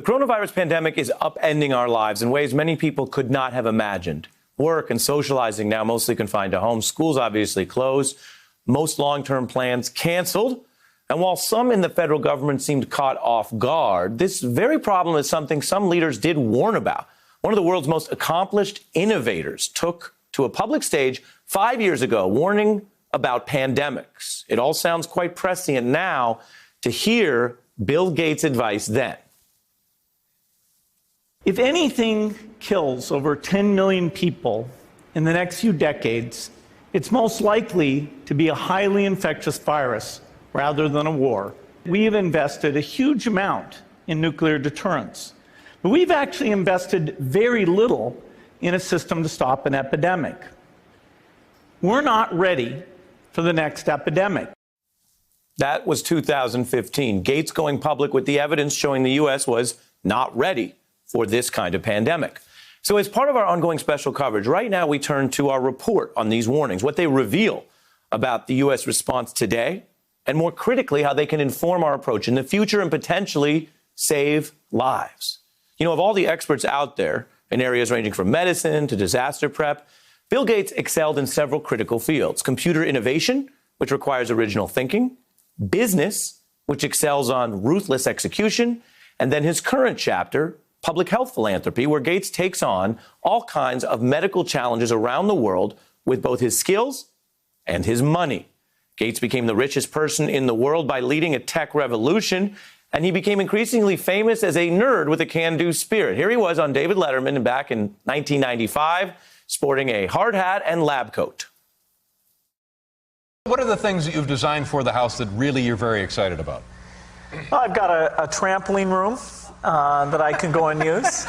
The coronavirus pandemic is upending our lives in ways many people could not have imagined. Work and socializing now mostly confined to home. Schools obviously closed. Most long-term plans canceled. And while some in the federal government seemed caught off guard, this very problem is something some leaders did warn about. One of the world's most accomplished innovators took to a public stage 5 years ago, warning about pandemics. It all sounds quite prescient now to hear Bill Gates' advice then. If anything kills over 10 million people in the next few decades, it's most likely to be a highly infectious virus rather than a war. We have invested a huge amount in nuclear deterrence, but we've actually invested very little in a system to stop an epidemic. We're not ready for the next epidemic. That was 2015. Gates going public with the evidence showing the U.S. was not ready for this kind of pandemic. So as part of our ongoing special coverage, right now we turn to our report on these warnings, what they reveal about the U.S. response today, and more critically, how they can inform our approach in the future and potentially save lives. You know, of all the experts out there in areas ranging from medicine to disaster prep, Bill Gates excelled in several critical fields: computer innovation, which requires original thinking; business, which excels on ruthless execution; and then his current chapter, public health philanthropy, where Gates takes on all kinds of medical challenges around the world with both his skills and his money. Gates became the richest person in the world by leading a tech revolution, and he became increasingly famous as a nerd with a can-do spirit. Here he was on David Letterman back in 1995, sporting a hard hat and lab coat. What are the things that you've designed for the house that really you're very excited about? Well, I've got a trampoline room that I can go and use.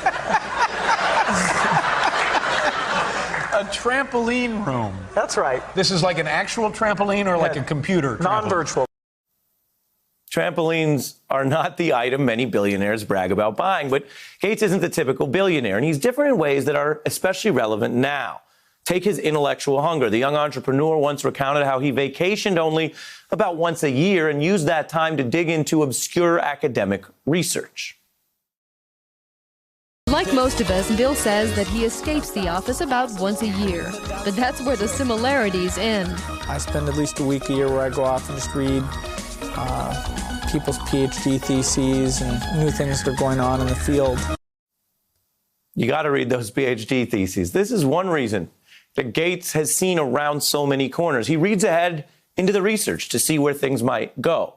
A trampoline room. That's right. This is like an actual trampoline or like a computer trampoline? Non-virtual. Trampolines are not the item many billionaires brag about buying, but Gates isn't the typical billionaire, and he's different in ways that are especially relevant now. Take his intellectual hunger. The young entrepreneur once recounted how he vacationed only about once a year and used that time to dig into obscure academic research. Like most of us, Bill says that he escapes the office about once a year, but that's where the similarities end. I spend at least a week a year where I go off and just read people's PhD theses and new things that are going on in the field. You got to read those PhD theses. This is one reason that Gates has seen around so many corners. He reads ahead into the research to see where things might go.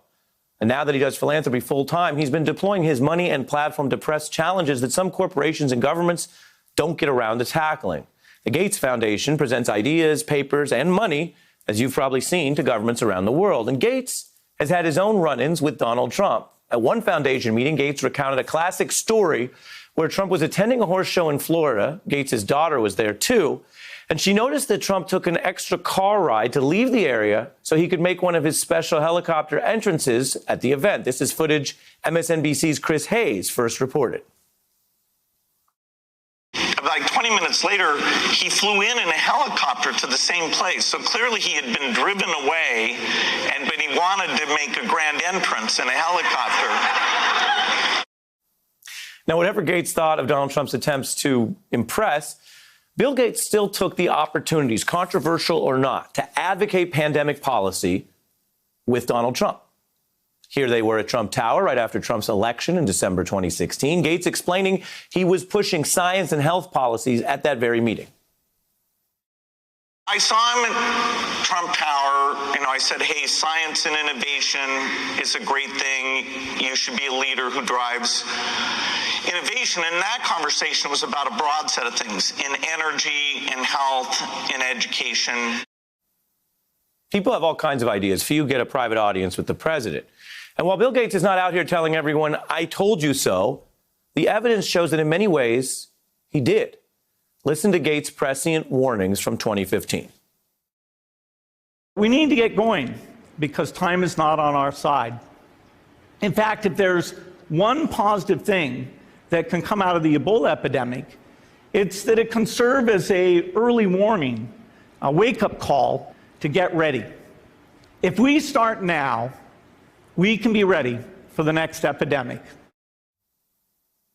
And now that he does philanthropy full time, he's been deploying his money and platform to press challenges that some corporations and governments don't get around to tackling. The Gates Foundation presents ideas, papers, and money, as you've probably seen, to governments around the world. And Gates has had his own run-ins with Donald Trump. At one foundation meeting, Gates recounted a classic story where Trump was attending a horse show in Florida. Gates' daughter was there, too. And she noticed that Trump took an extra car ride to leave the area so he could make one of his special helicopter entrances at the event. This is footage MSNBC's Chris Hayes first reported. Like 20 minutes later, he flew in a helicopter to the same place. So clearly he had been driven away, but he wanted to make a grand entrance in a helicopter. Now, whatever Gates thought of Donald Trump's attempts to impress, Bill Gates still took the opportunities, controversial or not, to advocate pandemic policy with Donald Trump. Here they were at Trump Tower right after Trump's election in December 2016. Gates explaining he was pushing science and health policies at that very meeting. I saw him at Trump Tower. I said, hey, science and innovation is a great thing. You should be a leader who drives innovation. And that conversation was about a broad set of things in energy, in health, in education. People have all kinds of ideas. Few get a private audience with the president. And while Bill Gates is not out here telling everyone, I told you so, the evidence shows that in many ways he did. Listen to Gates' prescient warnings from 2015. We need to get going because time is not on our side. In fact, if there's one positive thing that can come out of the Ebola epidemic, it's that it can serve as an early warning, a wake-up call to get ready. If we start now, we can be ready for the next epidemic.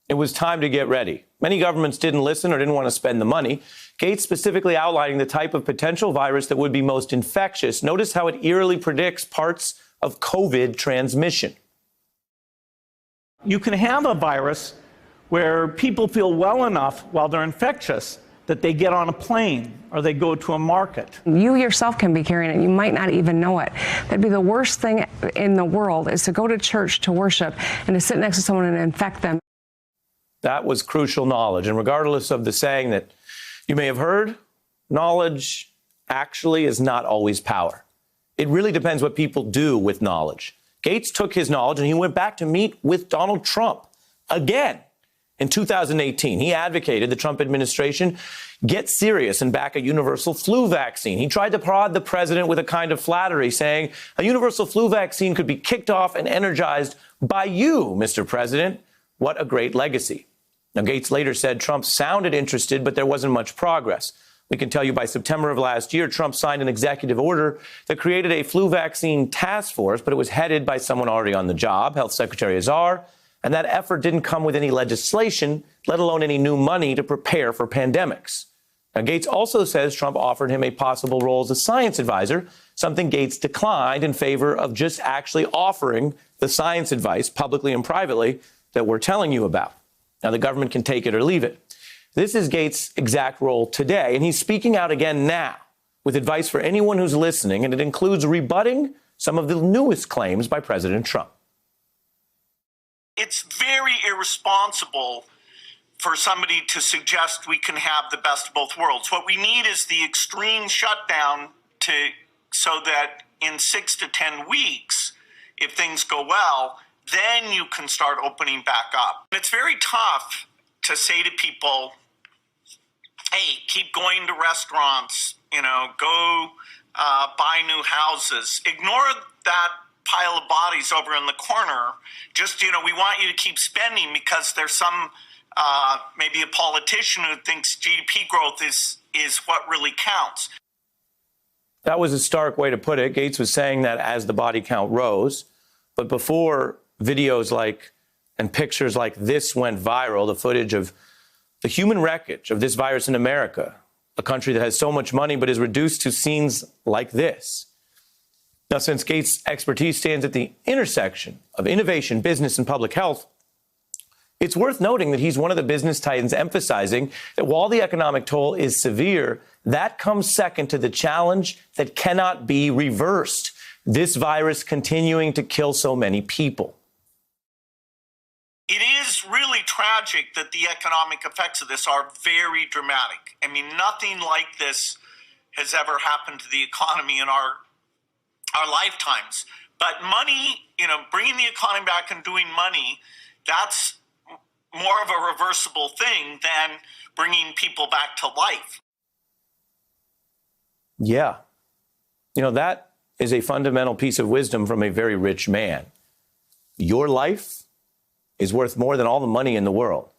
It was time to get ready. Many governments didn't listen or didn't want to spend the money. Gates specifically outlining the type of potential virus that would be most infectious. Notice how it eerily predicts parts of COVID transmission. You can have a virus where people feel well enough while they're infectious that they get on a plane or they go to a market. You yourself can be carrying it. You might not even know it. That'd be the worst thing in the world, is to go to church to worship and to sit next to someone and infect them. That was crucial knowledge. And regardless of the saying that you may have heard, knowledge actually is not always power. It really depends what people do with knowledge. Gates took his knowledge and he went back to meet with Donald Trump again. In 2018, he advocated the Trump administration get serious and back a universal flu vaccine. He tried to prod the president with a kind of flattery, saying a universal flu vaccine could be kicked off and energized by you, Mr. President. What a great legacy. Now, Gates later said Trump sounded interested, but there wasn't much progress. We can tell you by September of last year, Trump signed an executive order that created a flu vaccine task force, but it was headed by someone already on the job, Health Secretary Azar. And that effort didn't come with any legislation, let alone any new money to prepare for pandemics. Now, Gates also says Trump offered him a possible role as a science advisor, something Gates declined in favor of just actually offering the science advice publicly and privately that we're telling you about. Now, the government can take it or leave it. This is Gates' exact role today, and he's speaking out again now with advice for anyone who's listening, and it includes rebutting some of the newest claims by President Trump. It's very irresponsible for somebody to suggest we can have the best of both worlds. What we need is the extreme shutdown so that in 6 to 10 weeks, if things go well, then you can start opening back up. It's very tough to say to people, hey, keep going to restaurants, go buy new houses. Ignore that pile of bodies over in the corner. Just, we want you to keep spending because there's some, maybe a politician who thinks GDP growth is what really counts. That was a stark way to put it. Gates was saying that as the body count rose. But before videos and pictures like this went viral, the footage of the human wreckage of this virus in America, a country that has so much money but is reduced to scenes like this. Now, since Gates' expertise stands at the intersection of innovation, business, and public health, it's worth noting that he's one of the business titans emphasizing that while the economic toll is severe, that comes second to the challenge that cannot be reversed. This virus continuing to kill so many people. It is really tragic that the economic effects of this are very dramatic. I mean, nothing like this has ever happened to the economy in our lifetimes. But money, bringing the economy back and doing money, that's more of a reversible thing than bringing people back to life. Yeah. That is a fundamental piece of wisdom from a very rich man. Your life is worth more than all the money in the world.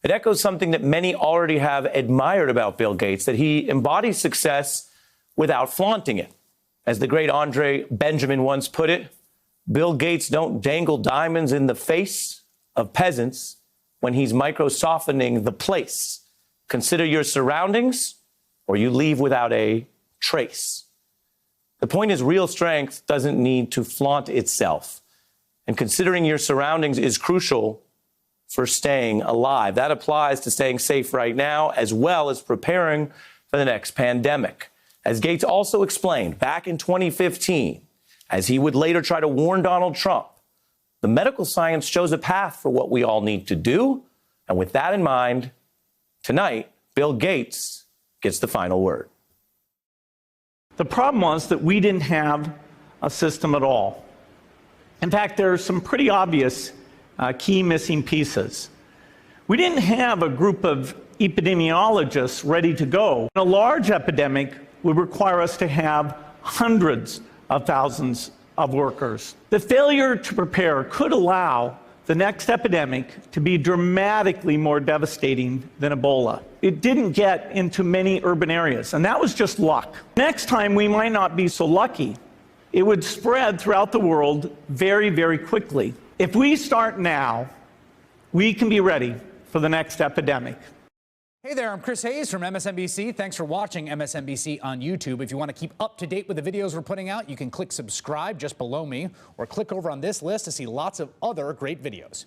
It echoes something that many already have admired about Bill Gates, that he embodies success without flaunting it. As the great Andre Benjamin once put it, Bill Gates don't dangle diamonds in the face of peasants when he's micro-softening the place. Consider your surroundings or you leave without a trace. The point is, real strength doesn't need to flaunt itself. And considering your surroundings is crucial for staying alive. That applies to staying safe right now, as well as preparing for the next pandemic. As Gates also explained back in 2015, as he would later try to warn Donald Trump, the medical science shows a path for what we all need to do. And with that in mind, tonight, Bill Gates gets the final word. The problem was that we didn't have a system at all. In fact, there are some pretty obvious key missing pieces. We didn't have a group of epidemiologists ready to go. A large epidemic would require us to have hundreds of thousands of workers. The failure to prepare could allow the next epidemic to be dramatically more devastating than Ebola. It didn't get into many urban areas, and that was just luck. Next time, we might not be so lucky. It would spread throughout the world very, very quickly. If we start now, we can be ready for the next epidemic. Hey there, I'm Chris Hayes from MSNBC. Thanks for watching MSNBC on YouTube. If you want to keep up to date with the videos we're putting out, you can click subscribe just below me or click over on this list to see lots of other great videos.